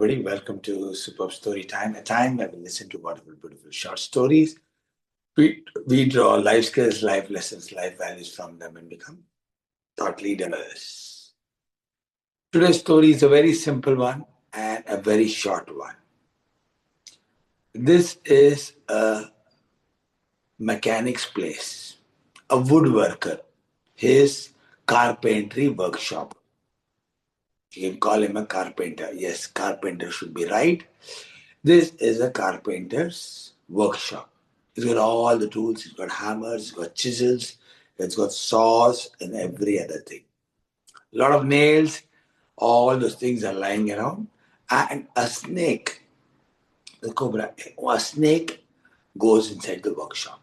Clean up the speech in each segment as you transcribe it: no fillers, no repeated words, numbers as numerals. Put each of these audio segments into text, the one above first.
Everybody, welcome to Superb Story Time, a time where we listen to wonderful, beautiful short stories. We draw life skills, life lessons, life values from them and become thought leaders. Today's story is a very simple one and a very short one. This is a mechanic's place, a woodworker, his carpentry workshop. You can call him a carpenter. Yes, carpenter should be right. This is a carpenter's workshop. He's got all the tools. He's got hammers, he's got chisels, it's got saws and every other thing. A lot of nails, all those things are lying around. And a snake, the cobra, a snake goes inside the workshop.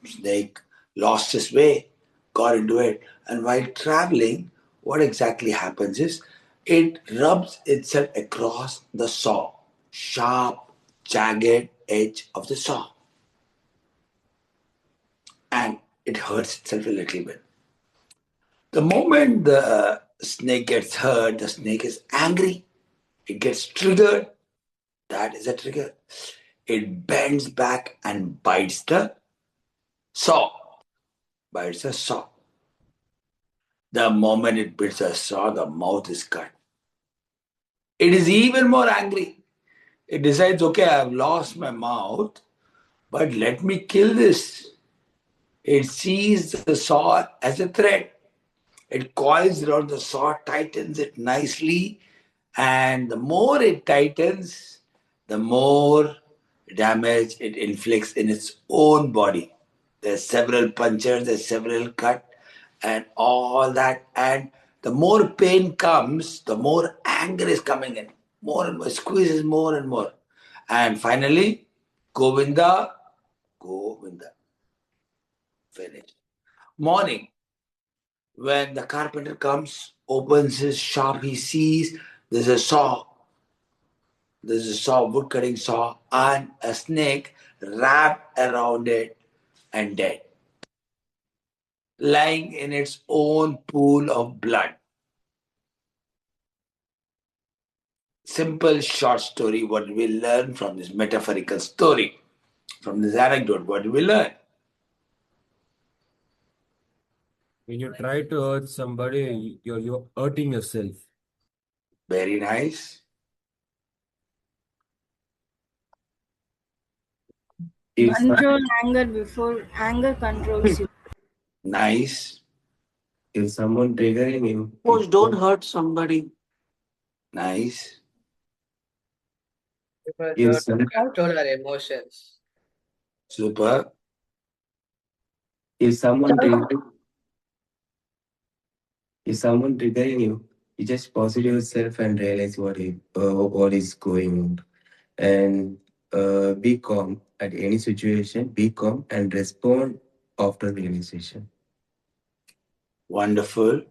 Snake lost his way, got into it, and while traveling, what exactly happens is it rubs itself across the saw, sharp, jagged edge of the saw, and it hurts itself a little bit. The moment the snake gets hurt, the snake is angry, it gets triggered. That is a trigger. It bends back and bites the saw. Bites the saw. The moment it bites a saw, the mouth is cut. It is even more angry. It decides, okay, I've lost my mouth, but let me kill this. It sees the saw as a threat. It coils around the saw, tightens it nicely, and the more it tightens, the more damage it inflicts in its own body. There's several punctures, there's several cut, and all that. And the more pain comes, the more anger is coming in. More and more, squeezes more and more. And finally, Govinda, Govinda. Finished. Morning, when the carpenter comes, opens his shop, he sees there's a saw. There's a saw, wood cutting saw, and a snake wrapped around it and dead, lying in its own pool of blood. Simple short story. What do we learn from this metaphorical story? From this anecdote, what do we learn? When you try to hurt somebody, you're hurting yourself. Very nice. Control anger before anger controls you. Nice. If someone triggering you, Suppose don't hurt somebody. Nice. Because if we have to some- control our emotions. Super. if someone triggering, if someone triggering you, you just pause it yourself and realize what is going on, and be calm at any situation. Be calm and respond after realization. Wonderful.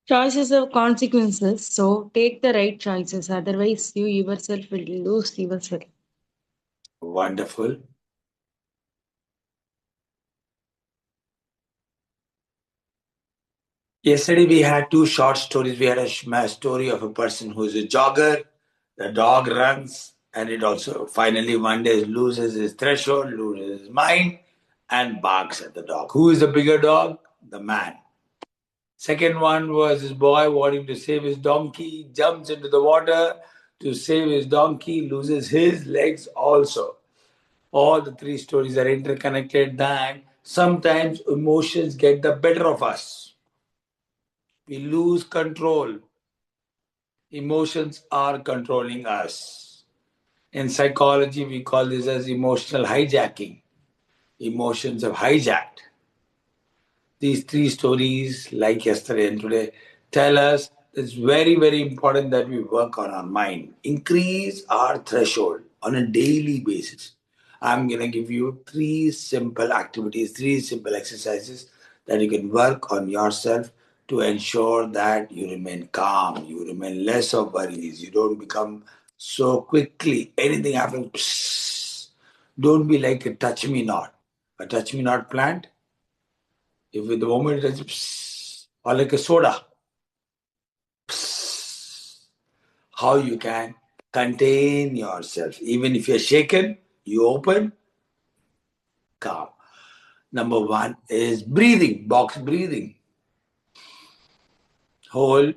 Choices have consequences, so take the right choices. Otherwise, you yourself will lose yourself. Wonderful. Yesterday we had two short stories. We had a story of a person who is a jogger. The dog runs, and it also finally one day loses his threshold, loses his mind, and barks at the dog. Who is the bigger dog? The man. Second one was this boy wanting to save his donkey, jumps into the water to save his donkey, loses his legs also. All the three stories are interconnected that sometimes emotions get the better of us. We lose control. Emotions are controlling us. In psychology, we call this as emotional hijacking. Emotions have hijacked. These three stories, like yesterday and today, tell us it's very, very important that we work on our mind, increase our threshold on a daily basis. I'm going to give you three simple activities, three simple exercises that you can work on yourself to ensure that you remain calm, you remain less of worries, you don't become so quickly, anything happens, Don't be like a touch me not. A touch me not plant, if with the moment it is or like a soda, how you can contain yourself. Even if you're shaken, you open, calm. Number one is breathing, box breathing. Hold,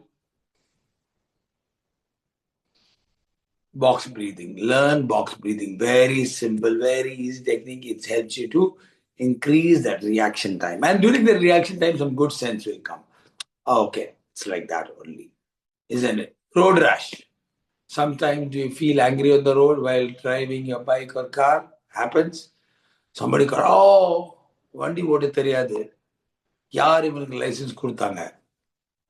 box breathing. Learn box breathing. Very simple, very easy technique. It helps you to increase that reaction time. And during the reaction time, some good sense will come. Okay, it's like that only, isn't it? Road rash. Sometimes you feel angry on the road while driving your bike or car. Happens. Somebody call, oh, வண்டி ஓட்ட தெரியாது யார் இவனுக்கு licence கொடுத்தாங்க,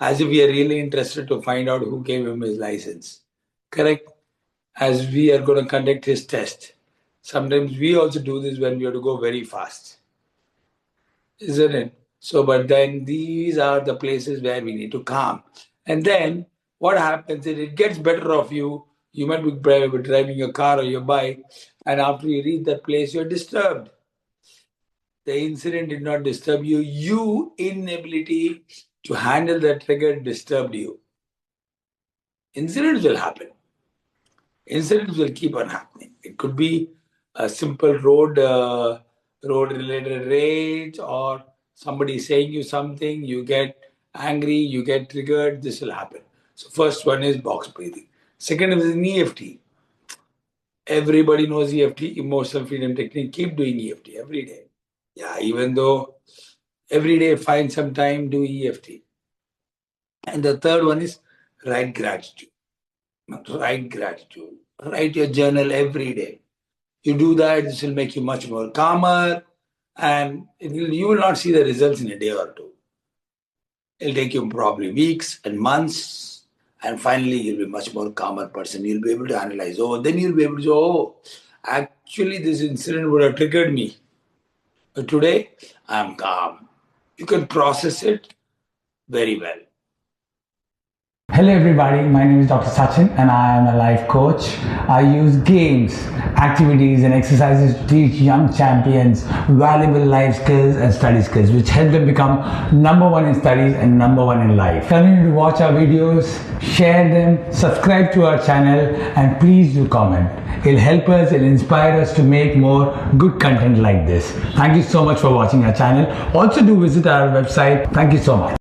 as if we are really interested to find out who gave him his license. Correct? As we are going to conduct his test. Sometimes we also do this when we have to go very fast. Isn't it? So, but then these are the places where we need to calm. And then what happens is it gets better of you. You might be driving your car or your bike, and after you reach that place, you're disturbed. The incident did not disturb you. Your inability to handle that trigger disturbed you. Incidents will happen. Incidents will keep on happening. It could be a simple road-related rage, or somebody saying you something, you get angry, you get triggered. This will happen. So first one is box breathing. Second is an EFT. Everybody knows EFT, emotional freedom technique. Keep doing EFT every day. Yeah, even though every day find some time, do EFT. And the third one is write gratitude. Write gratitude. Write your journal every day. You do that, this will make you much more calmer, and you will not see the results in a day or two. It'll take you probably weeks and months, and finally you'll be much more calmer person. You'll be able to analyze. Oh, then you'll be able to say, oh, actually this incident would have triggered me. But today, I'm calm. You can process it very well. Hello everybody, my name is Dr. Sachin and I am a life coach. I use games, activities and exercises to teach young champions valuable life skills and study skills which help them become number one in studies and number one in life. Continue to watch our videos, share them, subscribe to our channel and please do comment. It'll help us, it'll inspire us to make more good content like this. Thank you so much for watching our channel. Also do visit our website. Thank you so much.